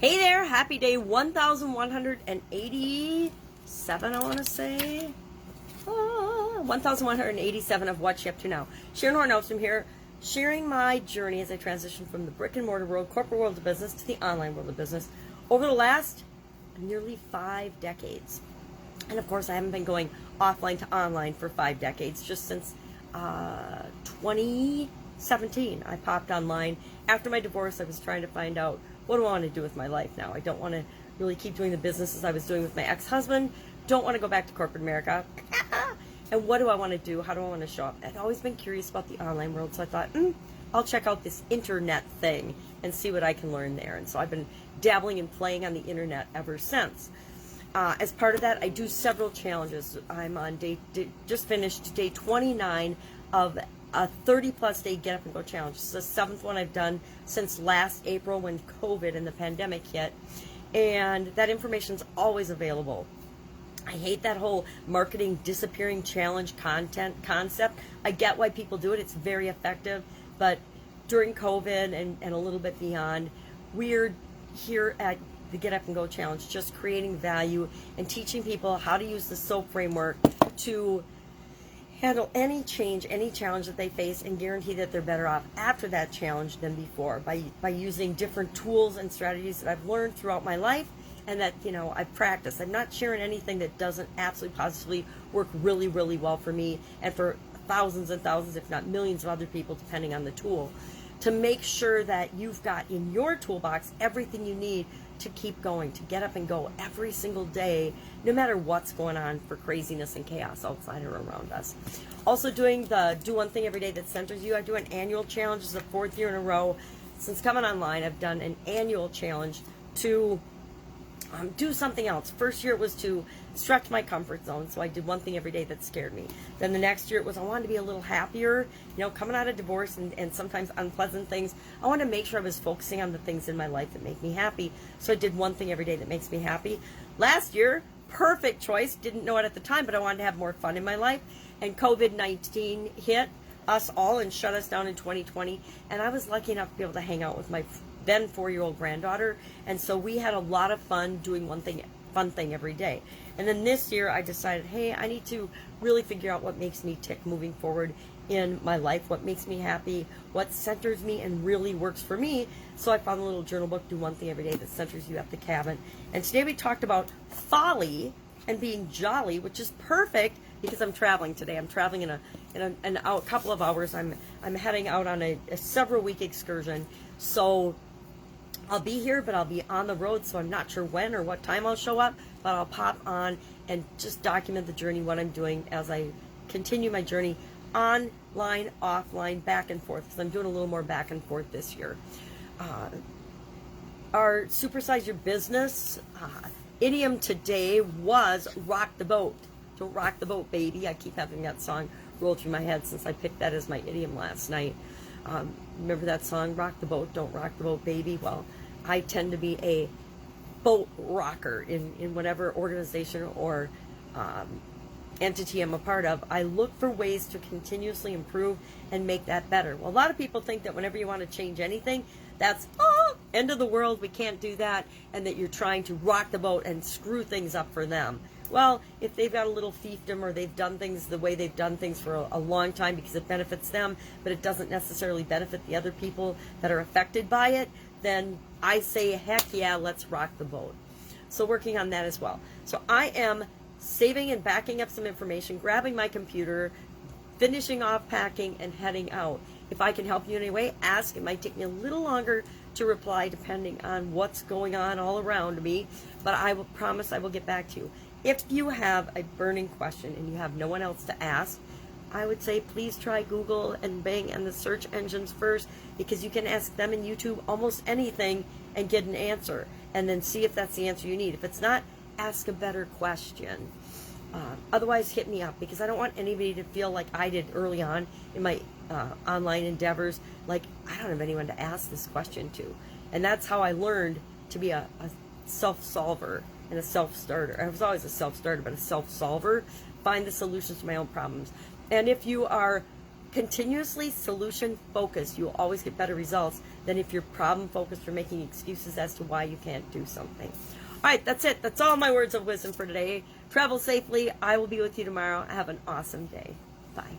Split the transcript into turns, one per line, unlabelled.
Hey there, happy day 1187, I want to say. 1187 of What's She Up To Now. Sharon Horne-Ellstrom here, sharing my journey as I transition from the brick and mortar world, corporate world of business, to the online world of business over the last nearly 5 decades. And of course, I haven't been going offline to online for 5 decades, just since 2017. I popped online. After my divorce, I was trying to find out, what do I want to do with my life now? I don't want to really keep doing the business as I was doing with my ex-husband. Don't want to go back to corporate America. And what do I want to do? How do I want to show up? I've always been curious about the online world, so I thought, I'll check out this internet thing and see what I can learn there. And so I've been dabbling and playing on the internet ever since. As part of that, I do several challenges. I'm on just finished day 29 of a 30-plus day Get Up and Go challenge. It's the 7th one I've done since last April when COVID and the pandemic hit. And that information's always available. I hate that whole marketing disappearing challenge concept. I get why people do it. It's very effective. But during COVID and a little bit beyond, we're here at the Get Up and Go challenge, just creating value and teaching people how to use the SOAP framework to handle any change, any challenge that they face, and guarantee that they're better off after that challenge than before by using different tools and strategies that I've learned throughout my life and that, I've practiced. I'm not sharing anything that doesn't absolutely positively work really, really well for me and for thousands and thousands, if not millions of other people, depending on the tool, to make sure that you've got in your toolbox everything you need to keep going, to get up and go every single day, no matter what's going on for craziness and chaos outside or around us. Also doing the Do One Thing Every Day That Centers You. I do an annual challenge. This is the 4th year in a row. Since coming online, I've done an annual challenge to do something else. First year it was to stretch my comfort zone, so I did one thing every day that scared me. Then the next year it was I wanted to be a little happier, coming out of divorce and sometimes unpleasant things. I wanted to make sure I was focusing on the things in my life that make me happy, so I did one thing every day that makes me happy. Last year, perfect choice, didn't know it at the time, but I wanted to have more fun in my life, and COVID-19 hit us all and shut us down in 2020, and I was lucky enough to be able to hang out with my then 4-year-old granddaughter, and so we had a lot of fun doing fun thing every day. And then this year I decided, hey, I need to really figure out what makes me tick moving forward in my life, what makes me happy, what centers me and really works for me. So I found a little journal book, Do One Thing Every Day That Centers You, at the cabin. And today we talked about folly and being jolly, which is perfect because I'm traveling today. I'm traveling in a couple of hours. I'm heading out on a several-week excursion. So I'll be here, but I'll be on the road, so I'm not sure when or what time I'll show up, but I'll pop on and just document the journey, what I'm doing as I continue my journey online, offline, back and forth, because I'm doing a little more back and forth this year. Our Supersize Your Business idiom today was rock the boat. Don't rock the boat, baby. I keep having that song roll through my head since I picked that as my idiom last night. Remember that song, Rock the Boat, Don't Rock the Boat, Baby? Well, I tend to be a boat rocker in whatever organization or entity I'm a part of. I look for ways to continuously improve and make that better. Well, a lot of people think that whenever you want to change anything, that's, end of the world, we can't do that, and that you're trying to rock the boat and screw things up for them. Well, if they've got a little fiefdom or they've done things the way they've done things for a long time because it benefits them, but it doesn't necessarily benefit the other people that are affected by it, then I say, heck yeah, let's rock the boat. So working on that as well. So I am saving and backing up some information, grabbing my computer, finishing off packing, and heading out. If I can help you in any way, ask. It might take me a little longer to reply depending on what's going on all around me, but I will promise I will get back to you. If you have a burning question and you have no one else to ask, I would say please try Google and Bing and the search engines first, because you can ask them in YouTube almost anything and get an answer, and then see if that's the answer you need. If it's not, ask a better question. Otherwise, hit me up, because I don't want anybody to feel like I did early on in my online endeavors, like I don't have anyone to ask this question to. And that's how I learned to be a self-solver and a self-starter. I was always a self-starter, but a self-solver. Find the solutions to my own problems. And if you are continuously solution focused, you'll always get better results than if you're problem focused or making excuses as to why you can't do something. All right, that's it. That's all my words of wisdom for today. Travel safely. I will be with you tomorrow. Have an awesome day. Bye.